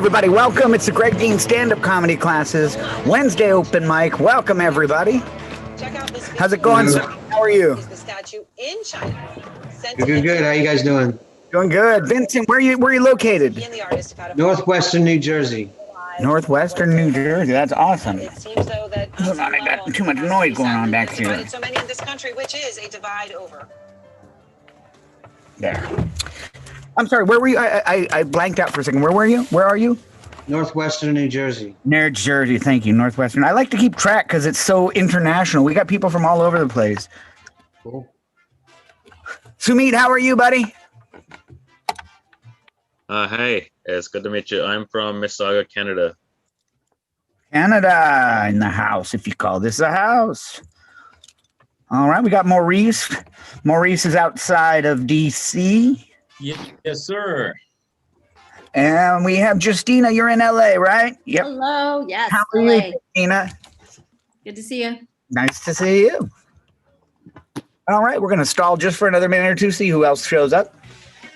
everybody. Welcome. It's the Greg Dean stand-up comedy classes. Wednesday open mic. Welcome, everybody. How's it going, sir? How are you? The statue in China. Good. How you guys doing? Doing good. Vincent, where are you located? Northwestern New Jersey. Northwestern New Jersey. That's awesome. It seems though that Hold on, I got too much noise going on back here. So many in this country, which is a divide over. There. I'm sorry, where were you? I blanked out for a second. Where were you? Where are you? Northwestern New Jersey. New Jersey, thank you. Northwestern. I like to keep track because it's so international. We got people from all over the place. Cool. Sumit, how are you, buddy? Hey, it's good to meet you. I'm from Mississauga, Canada. Canada in the house, if you call this a house. All right, we got Maurice. Maurice is outside of DC. Yes, sir. And we have Justina. You're in LA, right? Yep. Hello. Yes. How are you, Justina? Good to see you. Nice to see you. All right, we're going to stall just for another minute or two, see who else shows up.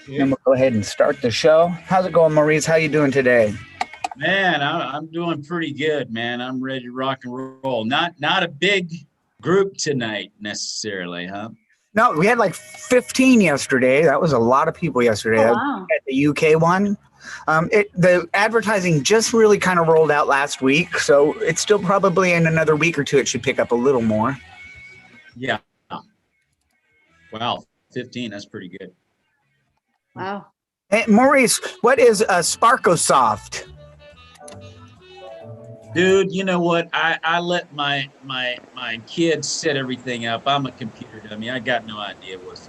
Yeah. And we'll go ahead and start the show. How's it going, Maurice? How you doing today? Man, I'm doing pretty good, man. I'm ready to rock and roll. Not a big group tonight necessarily, huh? No, we had like 15 yesterday. That was a lot of people yesterday. Oh, wow. At the UK one. The advertising just really kind of rolled out last week, so it's still probably in another week or two it should pick up a little more. Yeah. Wow, 15, that's pretty good. Wow. Hey, Maurice, what is a Sparkosoft? Dude, you know what? I let my kids set everything up. I'm a computer dummy. I got no idea what's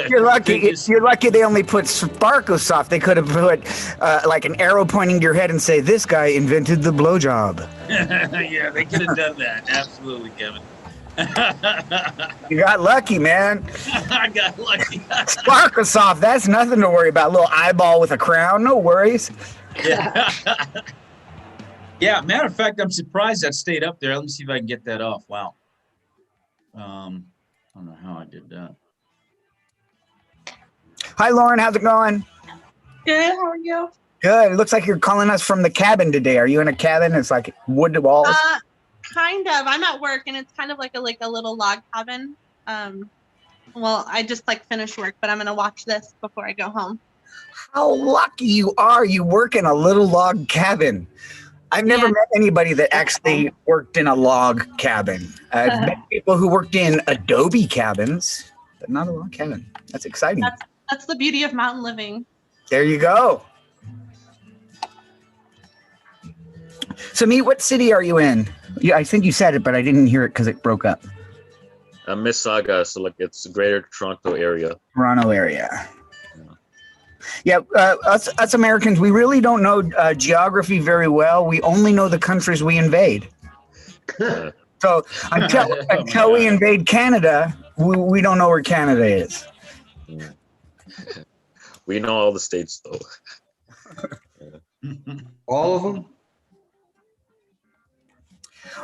You're lucky. You're lucky they only put Sparkosoft. They could have put like an arrow pointing to your head and say, "This guy invented the blowjob." Yeah, they could have done that. Absolutely, Kevin. You got lucky, man. I got lucky. Sparkosoft, that's nothing to worry about. A little eyeball with a crown, no worries. Yeah. Yeah, matter of fact, I'm surprised that stayed up there. Let me see if I can get that off. Wow. I don't know how I did that. Hi, Lauren. How's it going? Good. How are you? Good. It looks like you're calling us from the cabin today. Are you in a cabin? It's like wood walls. Kind of. I'm at work, and it's kind of like a little log cabin. Well, I just finished work, but I'm gonna watch this before I go home. How lucky you are! You work in a little log cabin. I've never met anybody that actually worked in a log cabin. I've met people who worked in adobe cabins, but not a log cabin. That's exciting. That's the beauty of mountain living. There you go. So, what city are you in? Yeah, I think you said it, but I didn't hear it because it broke up. Mississauga, so like it's the Greater Toronto area. Toronto area. Yeah, us Americans, we really don't know geography very well. We only know the countries we invade. So until we invade Canada, we don't know where Canada is. We know all the states, though. All of them?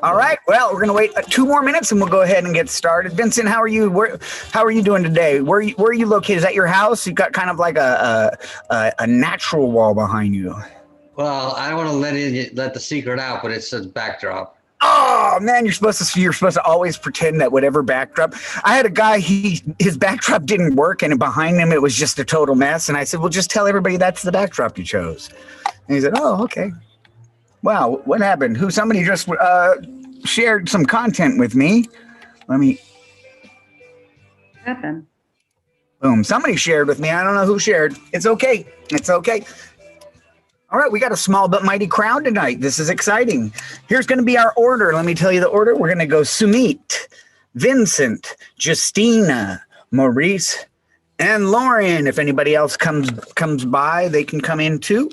All right. Well, we're going to wait 2 more minutes and we'll go ahead and get started. Vincent, how are you? How are you doing today? Where are you located? Is that your house? You've got kind of like a natural wall behind you. Well, I don't want to let the secret out, but it says backdrop. Oh man, you're supposed to always pretend that whatever backdrop. I had a guy, his backdrop didn't work, and behind him it was just a total mess. And I said, well, just tell everybody that's the backdrop you chose. And he said, oh, okay. Wow, what happened? Somebody just shared some content with me. Let me. What happened? Boom! Somebody shared with me. I don't know who shared. It's okay. It's okay. All right, we got a small but mighty crowd tonight. This is exciting. Here's going to be our order. Let me tell you the order. We're going to go Sumit, Vincent, Justina, Maurice, and Lauren. If anybody else comes by, they can come in too.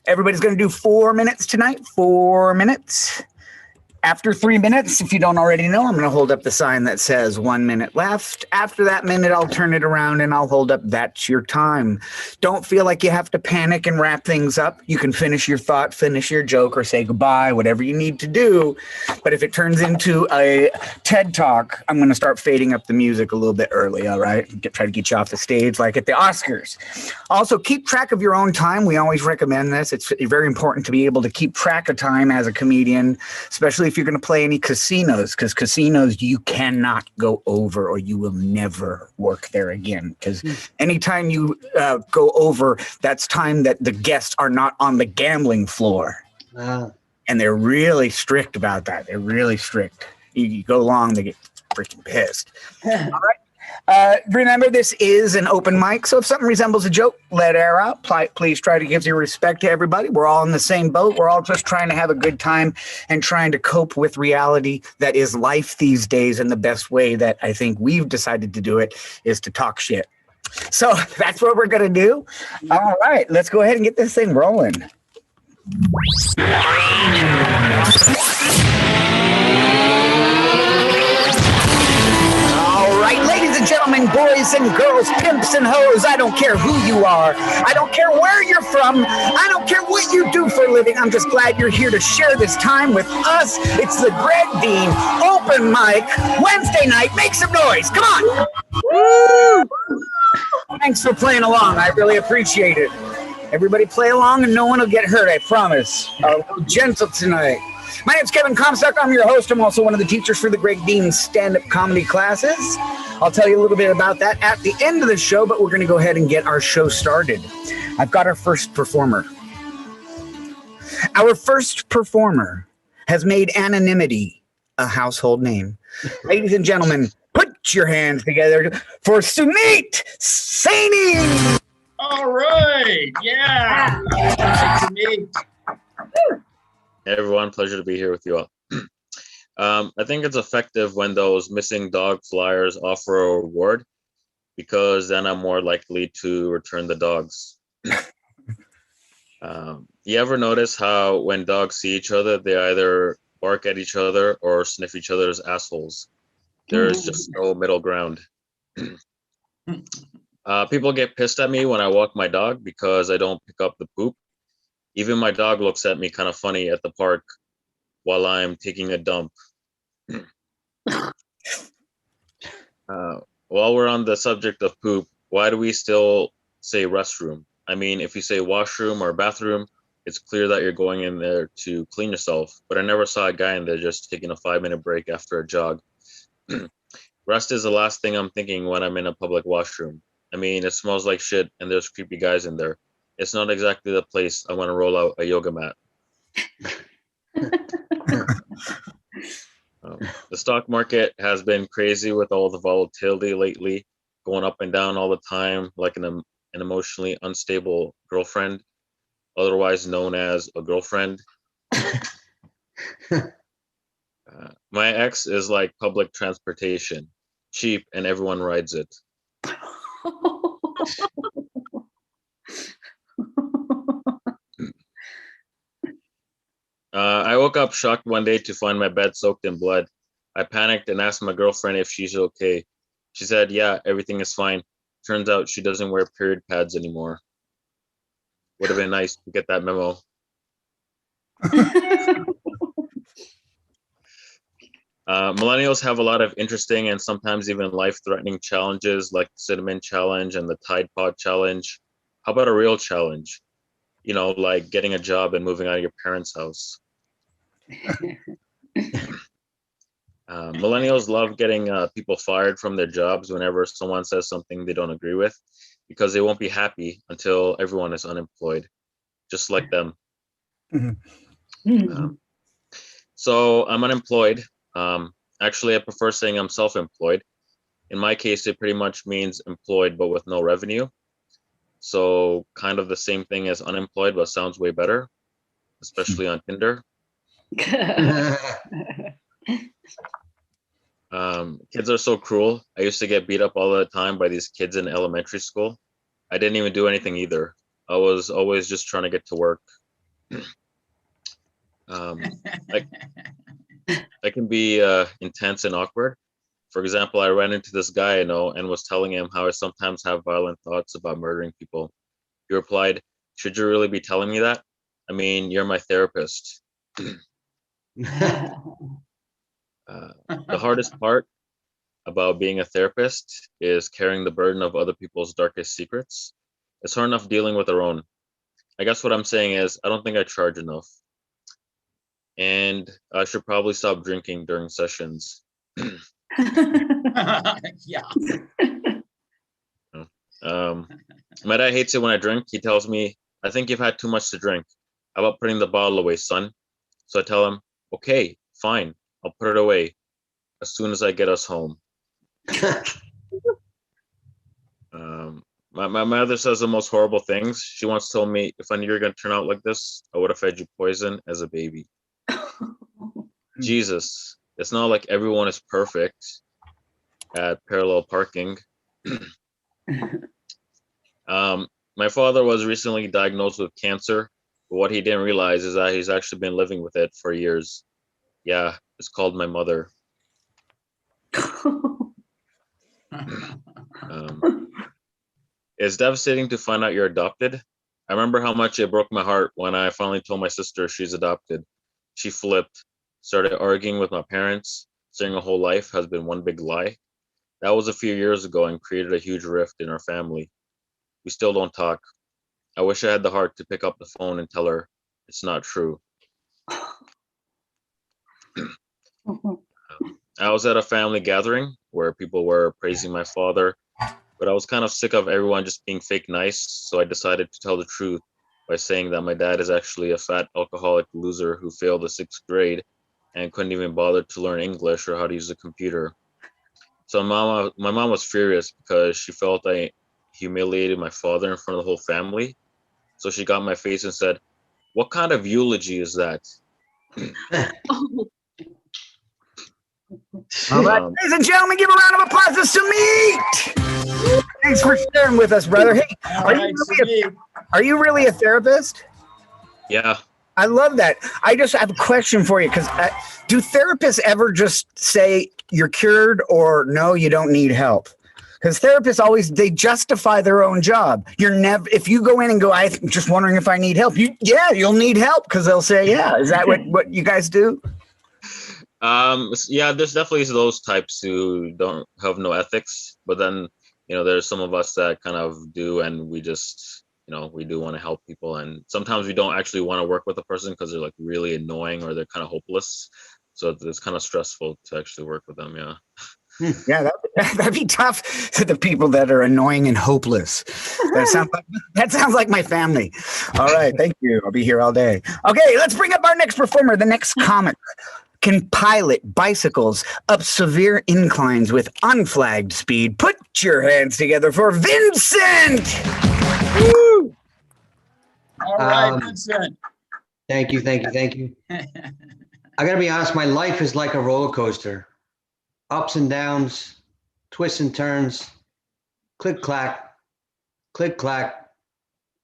Everybody's going to do 4 minutes tonight. 4 minutes. After 3 minutes, if you don't already know, I'm going to hold up the sign that says 1 minute left. After that minute, I'll turn it around and I'll hold up that's your time. Don't feel like you have to panic and wrap things up. You can finish your thought, finish your joke, or say goodbye, whatever you need to do. But if it turns into a TED Talk, I'm going to start fading up the music a little bit early, all right? Try to get you off the stage like at the Oscars. Also, keep track of your own time. We always recommend this. It's very important to be able to keep track of time as a comedian, especially if you're going to play any casinos, because casinos you cannot go over or you will never work there again. Because anytime you go over, that's time that the guests are not on the gambling floor. And they're really strict about that. They're really strict. You go long, they get freaking pissed. All right. Remember, this is an open mic, so if something resembles a joke, let air out. Please try to give your respect to everybody. We're all in the same boat. We're all just trying to have a good time and trying to cope with reality that is life these days. And the best way that I think we've decided to do it is to talk shit. So that's what we're going to do. All right, let's go ahead and get this thing rolling. Gentlemen, boys and girls, pimps and hoes, I don't care who you are. I don't care where you're from. I don't care what you do for a living. I'm just glad you're here to share this time with us. It's the Greg Dean Open Mic Wednesday night. Make some noise. Come on. Woo! Thanks for playing along. I really appreciate it. Everybody play along and no one will get hurt, I promise. A little gentle tonight. My name's Kevin Comstock. I'm your host. I'm also one of the teachers for the Greg Dean stand-up comedy classes. I'll tell you a little bit about that at the end of the show, but we're going to go ahead and get our show started. I've got our first performer. Our first performer has made anonymity a household name. Ladies and gentlemen, put your hands together for Sumit Saini. All right. Yeah. Nice to meet. Hey everyone, pleasure to be here with you all. I think it's effective when those missing dog flyers offer a reward, because then I'm more likely to return the dogs. You ever notice how when dogs see each other, they either bark at each other or sniff each other's assholes? There's just no middle ground. People get pissed at me when I walk my dog because I don't pick up the poop. Even my dog looks at me kind of funny at the park while I'm taking a dump. While we're on the subject of poop, why do we still say restroom? I mean, if you say washroom or bathroom, it's clear that you're going in there to clean yourself. But I never saw a guy in there just taking a 5-minute break after a jog. Rest is the last thing I'm thinking when I'm in a public washroom. I mean, it smells like shit and there's creepy guys in there. It's not exactly the place I want to roll out a yoga mat. The stock market has been crazy with all the volatility lately, going up and down all the time, like an emotionally unstable girlfriend, otherwise known as a girlfriend. My ex is like public transportation, cheap and everyone rides it. I woke up shocked one day to find my bed soaked in blood. I panicked and asked my girlfriend if she's okay. She said, yeah, everything is fine. Turns out she doesn't wear period pads anymore. Would have been nice to get that memo. Millennials have a lot of interesting and sometimes even life-threatening challenges like the Cinnamon Challenge and the Tide Pod Challenge. How about a real challenge? You know, like getting a job and moving out of your parents' house. Millennials love getting people fired from their jobs whenever someone says something they don't agree with, because they won't be happy until everyone is unemployed, just like them. So I'm unemployed. Actually, I prefer saying I'm self-employed. In my case, it pretty much means employed, but with no revenue. So kind of the same thing as unemployed, but sounds way better, especially on Tinder. Kids are so cruel. I used to get beat up all the time by these kids in elementary school. I didn't even do anything either. I was always just trying to get to work. that can be intense and awkward. For example, I ran into this guy I know and was telling him how I sometimes have violent thoughts about murdering people. He replied, "Should you really be telling me that? I mean, you're my therapist." The hardest part about being a therapist is carrying the burden of other people's darkest secrets. It's hard enough dealing with our own. I guess what I'm saying is, I don't think I charge enough. And I should probably stop drinking during sessions. Yeah. My dad hates it when I drink. He tells me, "I think you've had too much to drink. How about putting the bottle away, son?" So I tell him, "Okay, fine. I'll put it away as soon as I get us home." My mother says the most horrible things. She once told me, "If I knew you were going to turn out like this, I would have fed you poison as a baby." Jesus, it's not like everyone is perfect at parallel parking. My father was recently diagnosed with cancer, but what he didn't realize is that he's actually been living with it for years. Yeah, it's called my mother. It's devastating to find out you're adopted. I remember how much it broke my heart when I finally told my sister she's adopted. She flipped, started arguing with my parents, saying her whole life has been one big lie. That was a few years ago and created a huge rift in our family. We still don't talk. I wish I had the heart to pick up the phone and tell her it's not true. I was at a family gathering where people were praising my father, but I was kind of sick of everyone just being fake nice, so I decided to tell the truth by saying that my dad is actually a fat alcoholic loser who failed the 6th grade and couldn't even bother to learn English or how to use a computer. So my mom was furious because she felt I humiliated my father in front of the whole family. So she got in my face and said, "What kind of eulogy is that?" All right, ladies and gentlemen, give a round of applause to Sumit. Thanks for sharing with us, brother. Hey, All are right, you really a therapist? Yeah. I love that. I just have a question for you because do therapists ever just say you're cured or no, you don't need help? Because therapists always, they justify their own job. You're never, if you go in and go, "I'm just wondering if I need help," you'll need help because they'll say, "Yeah." Is that what you guys do? Yeah, there's definitely those types who don't have no ethics, but then, there's some of us that kind of do, and we just, we do want to help people. And sometimes we don't actually want to work with a person because they're like really annoying or they're kind of hopeless. So it's kind of stressful to actually work with them. Yeah. Yeah, that'd be tough to the people that are annoying and hopeless. That sounds like my family. All right, thank you. I'll be here all day. Okay, let's bring up our next performer. The next comic can pilot bicycles up severe inclines with unflagged speed. Put your hands together for Vincent. Woo! All right, Vincent. Thank you. I gotta be honest, my life is like a roller coaster. Ups and downs, twists and turns, click clack,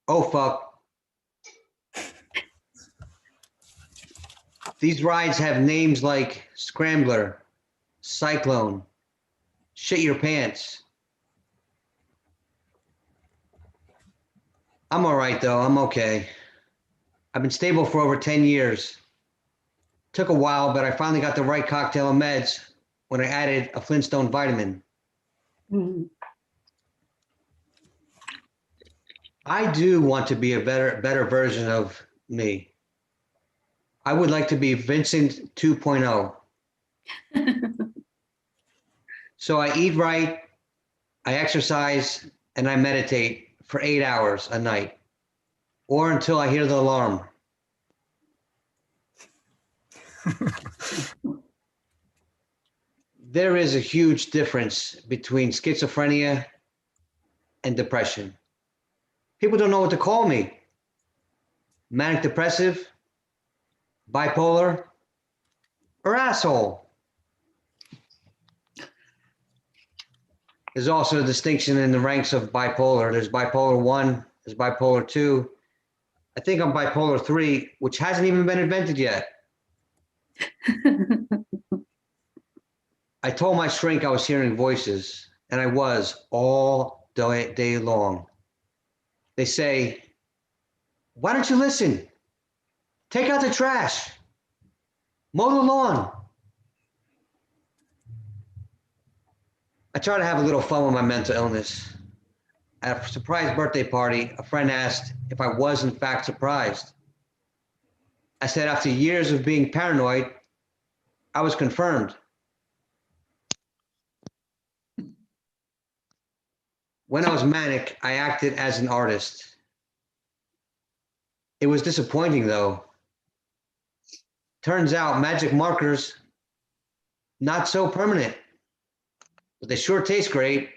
oh fuck. These rides have names like Scrambler, Cyclone, Shit Your Pants. I'm all right though, I'm okay. I've been stable for over 10 years. Took a while, but I finally got the right cocktail of meds when I added a Flintstone vitamin. I do want to be a better version of me. I would like to be Vincent 2.0. So I eat right, I exercise, and I meditate for 8 hours a night, or until I hear the alarm. There is a huge difference between schizophrenia and depression. People don't know what to call me. Manic depressive, bipolar, or asshole. There's also a distinction in the ranks of bipolar. There's bipolar 1, there's bipolar 2. I think I'm bipolar 3, which hasn't even been invented yet. I told my shrink I was hearing voices, and I was all day long. They say, why don't you listen? Take out the trash. Mow the lawn. I try to have a little fun with my mental illness. At a surprise birthday party, a friend asked if I was in fact surprised. I said after years of being paranoid, I was confirmed. When I was manic, I acted as an artist. It was disappointing though. Turns out magic markers, not so permanent, but they sure taste great.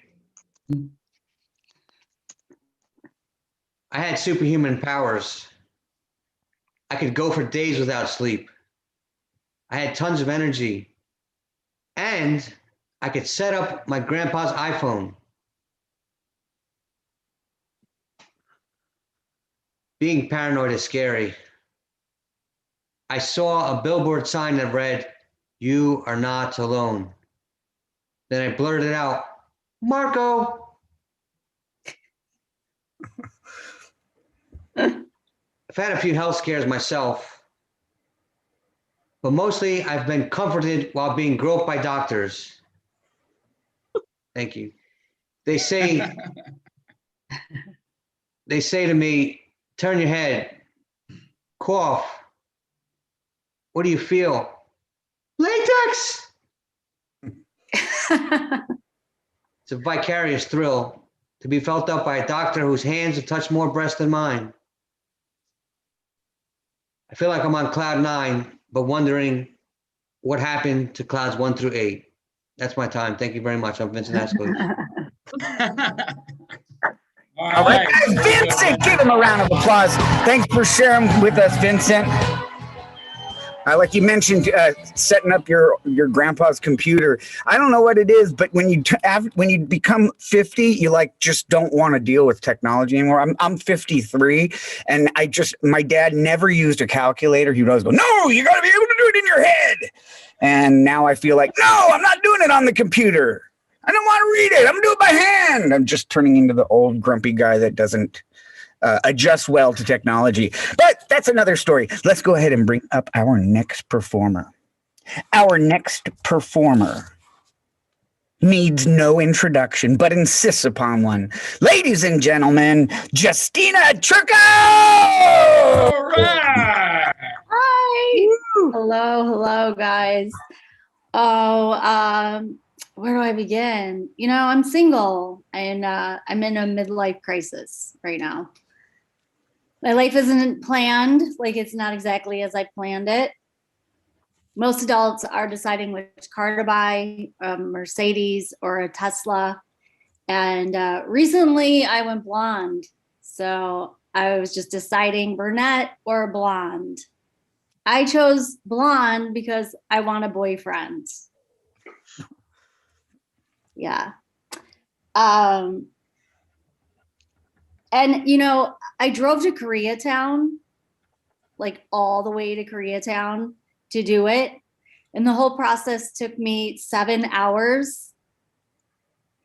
I had superhuman powers. I could go for days without sleep. I had tons of energy. And I could set up my grandpa's iPhone. Being paranoid is scary. I saw a billboard sign that read, "You are not alone." Then I blurted out, "Marco." I've had a few health scares myself, but mostly I've been comforted while being groped by doctors. Thank you. They say to me, turn your head, cough. What do you feel? Latex. It's a vicarious thrill to be felt up by a doctor whose hands have touched more breasts than mine. I feel like I'm on cloud 9, but wondering what happened to clouds 1 through 8. That's my time. Thank you very much. I'm Vincent Ascoli. All right, guys, Vincent, give him a round of applause. Thanks for sharing with us, Vincent. Like you mentioned, setting up your grandpa's computer. I don't know what it is, but when you become 50, you like just don't want to deal with technology anymore. I'm 53, and my dad never used a calculator. He would always go, "No, you got to be able to do it in your head." And now I feel like, no, I'm not doing it on the computer. I don't want to read it. I'm gonna do it by hand. I'm just turning into the old grumpy guy that doesn't adjust well to technology. But that's another story. Let's go ahead and bring up our next performer. Our next performer needs no introduction, but insists upon one. Ladies and gentlemen, Justina Turco! All right. Hi. Hello, guys. Oh, where do I begin? I'm single and I'm in a midlife crisis right now. My life isn't planned, like it's not exactly as I planned it. Most adults are deciding which car to buy, a Mercedes or a Tesla. And recently I went blonde. So I was just deciding brunette or blonde. I chose blonde because I want a boyfriend. Yeah. And I drove to Koreatown, like all the way to Koreatown to do it. And the whole process took me 7 hours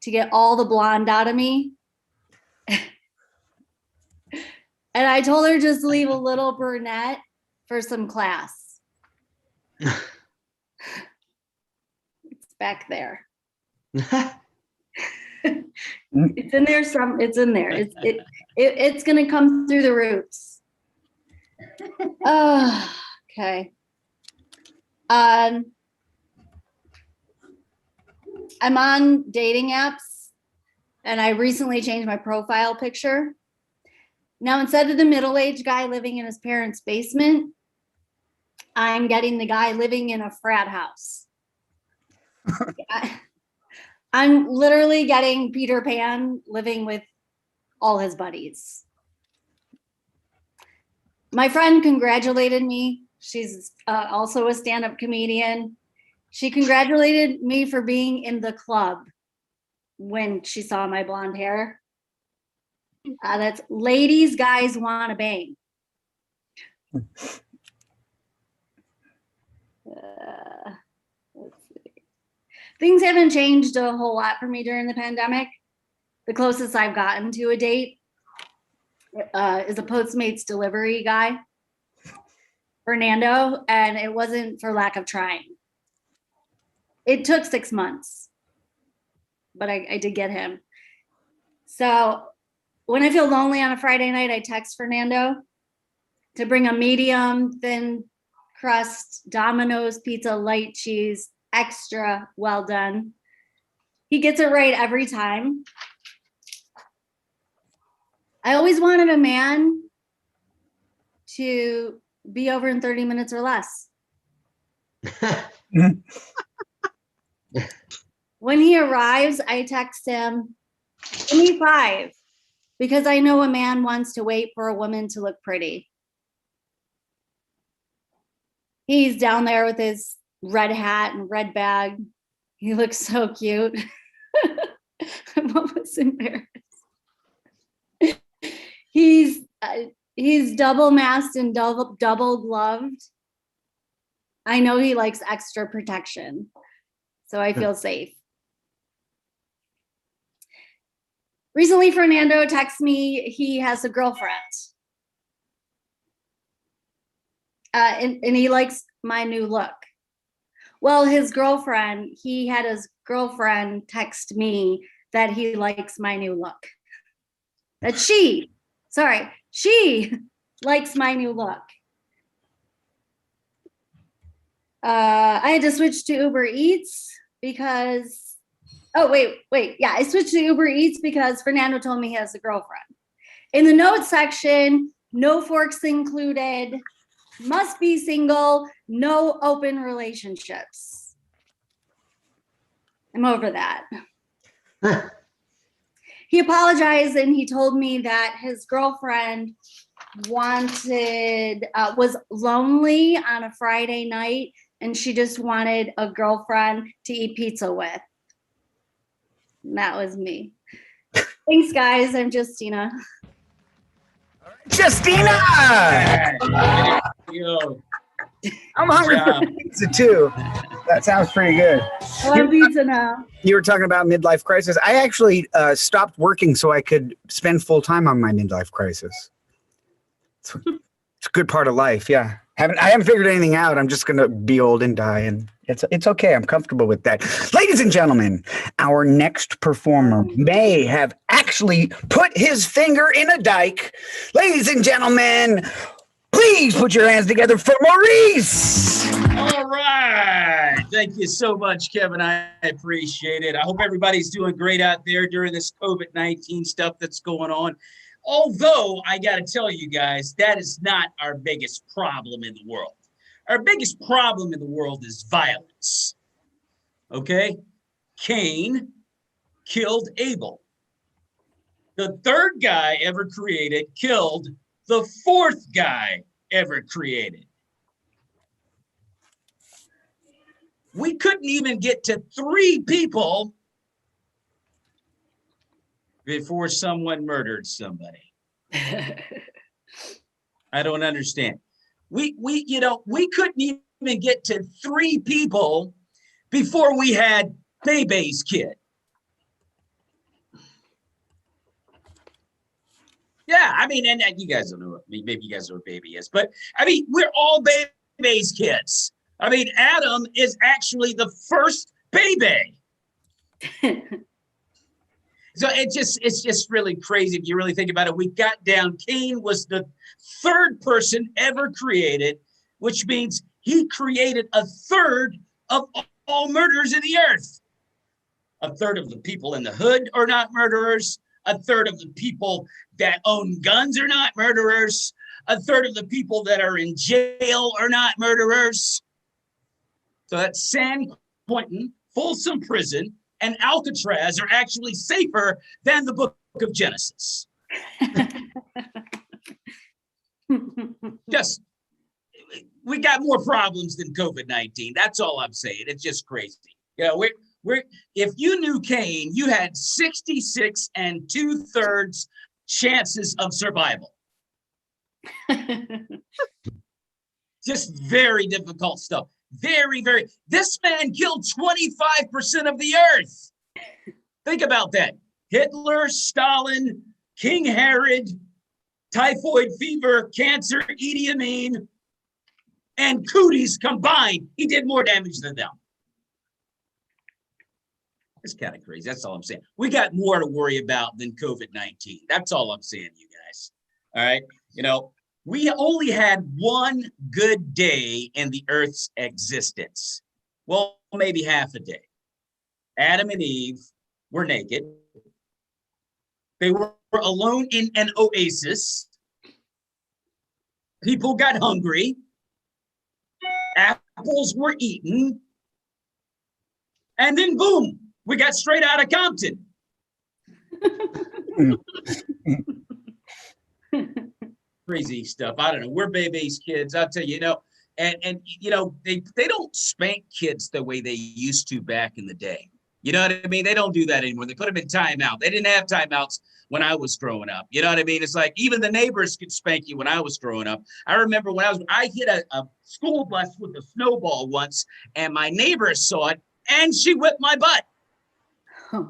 to get all the blonde out of me. And I told her just leave a little brunette for some class. It's back there. It's in there. It's in there. It's gonna come through the roots. Oh, okay. I'm on dating apps, and I recently changed my profile picture. Now, instead of the middle-aged guy living in his parents' basement, I'm getting the guy living in a frat house. I'm literally getting Peter Pan living with all his buddies. My friend congratulated me. She's also a stand-up comedian. She congratulated me for being in the club when she saw my blonde hair. That's ladies, guys want to bang. Things haven't changed a whole lot for me during the pandemic. The closest I've gotten to a date is a Postmates delivery guy, Fernando, and it wasn't for lack of trying. It took 6 months, but I did get him. So when I feel lonely on a Friday night, I text Fernando to bring a medium thin crust Domino's pizza, light cheese, extra well done. He gets it right every time. I always wanted a man to be over in 30 minutes or less. When he arrives, I text him, give me 5, because I know a man wants to wait for a woman to look pretty. He's down there with his red hat and red bag. He looks so cute. I'm almost embarrassed. He's double masked and double gloved. I know he likes extra protection, so I feel safe. Recently, Fernando texted me he has a girlfriend. And he likes my new look. Well, he had his girlfriend text me that he likes my new look. That she likes my new look. I had to switch to Uber Eats because, I switched to Uber Eats because Fernando told me he has a girlfriend. In the notes section, no forks included, must be single, no open relationships. I'm over that. He apologized and he told me that his girlfriend was lonely on a Friday night and she just wanted a girlfriend to eat pizza with. And that was me. Thanks, guys. I'm Justina. Justina! Yo, I'm hungry for pizza too. That sounds pretty good. I love pizza now. You were talking about midlife crisis. I actually stopped working so I could spend full time on my midlife crisis. It's a good part of life. Yeah. I haven't figured anything out. I'm just going to be old and die, and it's okay. I'm comfortable with that. Ladies and gentlemen, our next performer may have actually put his finger in a dike. Ladies and gentlemen, please put your hands together for Maurice. all right. Thank you so much, Kevin. I appreciate it. I hope everybody's doing great out there during this COVID-19 stuff that's going on. Although I got to tell you guys, that is not our biggest problem in the world. Our biggest problem in the world is violence. Okay? Cain killed Abel. The third guy ever created killed the fourth guy ever created. We couldn't even get to 3 people before someone murdered somebody. I don't understand. We couldn't even get to 3 people before we had Bebe's kid. Yeah, I mean, and you guys don't know, maybe you guys know what Baby is, but I mean, we're all Bebe's kids. I mean, Adam is actually the first baby. So it's just really crazy if you really think about it. We got down, Cain was the 3rd person ever created, which means he created 1/3 of all murderers in the earth. 1/3 of the people in the hood are not murderers. 1/3 of the people that own guns are not murderers. 1/3 of the people that are in jail are not murderers. So that's San Quentin, Folsom Prison, and Alcatraz are actually safer than the book of Genesis. Just, we got more problems than COVID-19. That's all I'm saying. It's just crazy. Yeah, if you knew Cain, you had 66 2/3 chances of survival. Just very difficult stuff. Very, very. This man killed 25% of the earth. Think about that. Hitler, Stalin, King Herod, typhoid fever, cancer, Idi Amin, and cooties combined. He did more damage than them. It's kind of crazy. That's all I'm saying. We got more to worry about than COVID-19. That's all I'm saying, you guys. All right. You know, we only had one good day in the Earth's existence. Well, maybe half a day. Adam and Eve were naked. They were alone in an oasis. People got hungry. Apples were eaten. And then boom, we got straight out of Compton. Crazy stuff. I don't know. We're babies, kids. I'll tell you, you know, and you know, they don't spank kids the way they used to back in the day. You know what I mean? They don't do that anymore. They put them in timeout. They didn't have timeouts when I was growing up. You know what I mean? It's like even the neighbors could spank you when I was growing up. I remember when I hit a school bus with a snowball once, and my neighbor saw it, and she whipped my butt. Huh.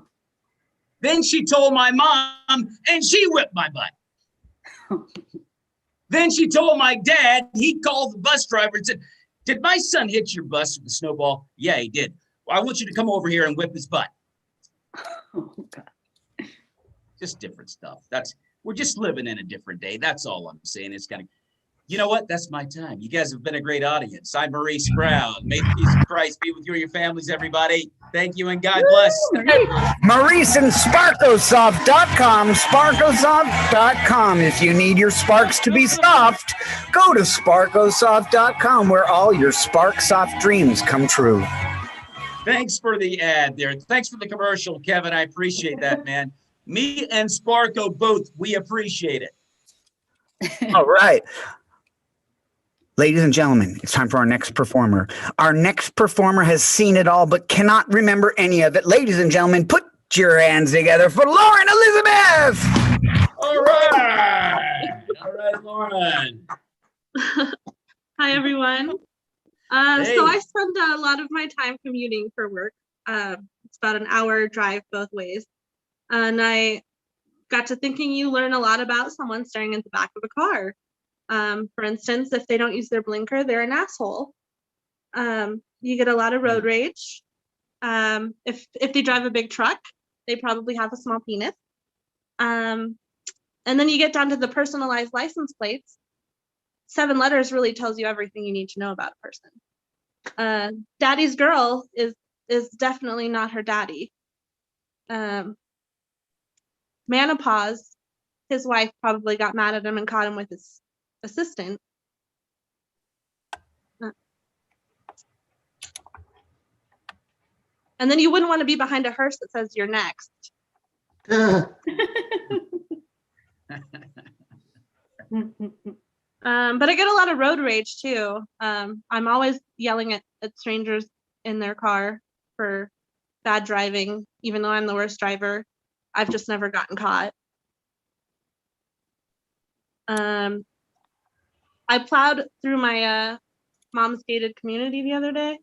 Then she told my mom, and she whipped my butt. Then she told my dad. He called the bus driver and said, "Did my son hit your bus with the snowball?" "Yeah, he did." "Well, I want you to come over here and whip his butt." Oh, God. Just different stuff. We're just living in a different day. That's all I'm saying. It's kind of, you know what? That's my time. You guys have been a great audience. I'm Maurice Brown. May the peace of Christ be with you and your families, everybody. Thank you and God bless. Maurice and Sparkosoft.com. Sparkosoft.com. If you need your sparks to be soft, go to Sparkosoft.com, where all your Spark Soft dreams come true. Thanks for the ad there. Thanks for the commercial, Kevin. I appreciate that, man. Me and Sparko both, we appreciate it. All right. Ladies and gentlemen, it's time for our next performer. Our next performer has seen it all but cannot remember any of it. Ladies and gentlemen, put your hands together for Lauren Elizabeth. All right. All right, Lauren. Hi, everyone. Hey. So I spend a lot of my time commuting for work. It's about an hour drive both ways. And I got to thinking you learn a lot about someone staring at the back of a car. For instance, if they don't use their blinker, they're an asshole. You get a lot of road rage. If they drive a big truck, they probably have a small penis. And then you get down to the personalized license plates. 7 letters really tells you everything you need to know about a person. Daddy's girl is definitely not her daddy. Menopause, his wife probably got mad at him and caught him with his assistant. And then you wouldn't want to be behind a hearse that says you're next. But I get a lot of road rage too. I'm always yelling at strangers in their car for bad driving, even though I'm the worst driver. I've just never gotten caught. I plowed through my mom's gated community the other day,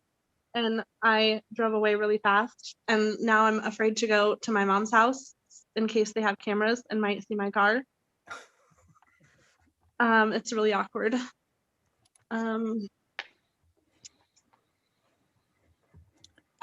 and I drove away really fast. And now I'm afraid to go to my mom's house in case they have cameras and might see my car. It's really awkward. I've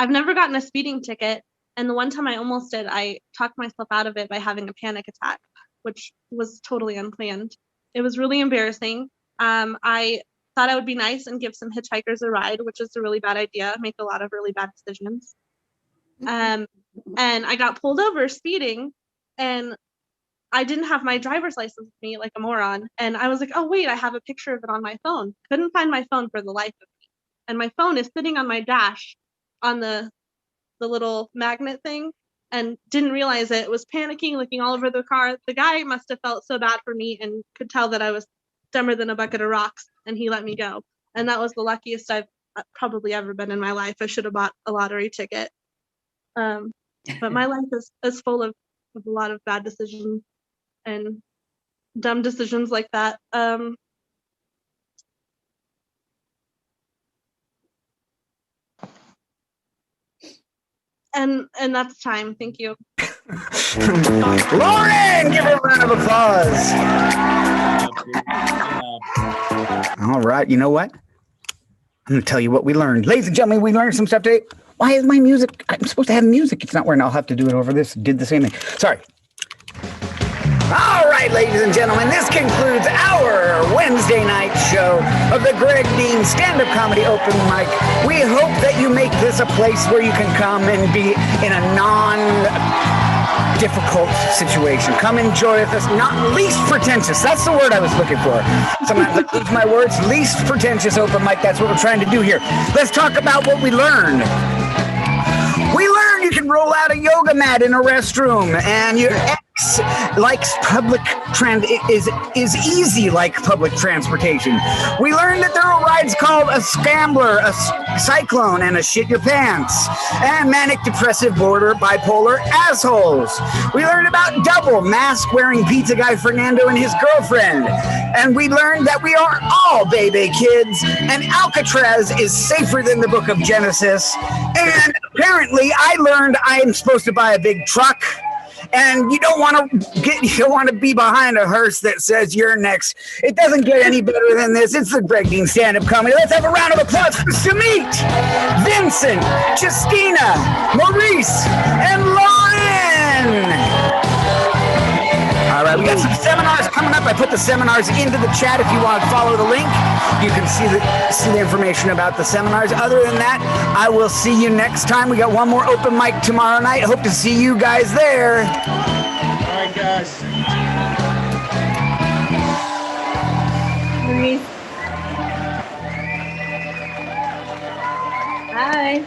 never gotten a speeding ticket. And the one time I almost did, I talked myself out of it by having a panic attack, which was totally unplanned. It was really embarrassing. I thought I would be nice and give some hitchhikers a ride, which is a really bad idea. Make a lot of really bad decisions. And I got pulled over speeding, and I didn't have my driver's license with me like a moron. And I was like, oh, wait, I have a picture of it on my phone. Couldn't find my phone for the life of me. And my phone is sitting on my dash on the little magnet thing, and didn't realize it. Was panicking, looking all over the car. The guy must have felt so bad for me and could tell that I was dumber than a bucket of rocks, and he let me go. And that was the luckiest I've probably ever been in my life. I should have bought a lottery ticket. But my life is full of a lot of bad decisions and dumb decisions like that. And that's time. Thank you. Lauren, give her a round of applause. All right, you know what? I'm going to tell you what we learned. Ladies and gentlemen, we learned some stuff today. Why is my music? I'm supposed to have music. It's not working. I'll have to do it over this. Did the same thing. Sorry. All right, ladies and gentlemen, this concludes our Wednesday night show of the Greg Dean Stand-Up Comedy Open Mic. We hope that you make this a place where you can come and be in a non-difficult situation. Come enjoy with us. Not least pretentious. That's the word I was looking for. Sometimes I lose my words. Least pretentious open mic. That's what we're trying to do here. Let's talk about what we learned. We learned you can roll out a yoga mat in a restroom, and your ex likes is easy like public transportation. We learned that there are rides called a scrambler, a cyclone, and a shit your pants, and manic depressive border bipolar assholes. We learned about double mask wearing pizza guy Fernando and his girlfriend, and we learned that we are all baby kids, and Alcatraz is safer than the Book of Genesis. And apparently, I learned I'm supposed to buy a big truck. And you don't want to be behind a hearse that says you're next. It doesn't get any better than this. It's the Greg Dean Stand-Up Comedy. Let's have a round of applause for Sumit, Vincent, Justina, Maurice, and Lauren. All right, we got some seminars coming up. I put the seminars into the chat if you want to follow the link. You can see the information about the seminars. Other than that, I will see you next time. We got one more open mic tomorrow night. Hope to see you guys there. All right, guys. Maurice. Bye.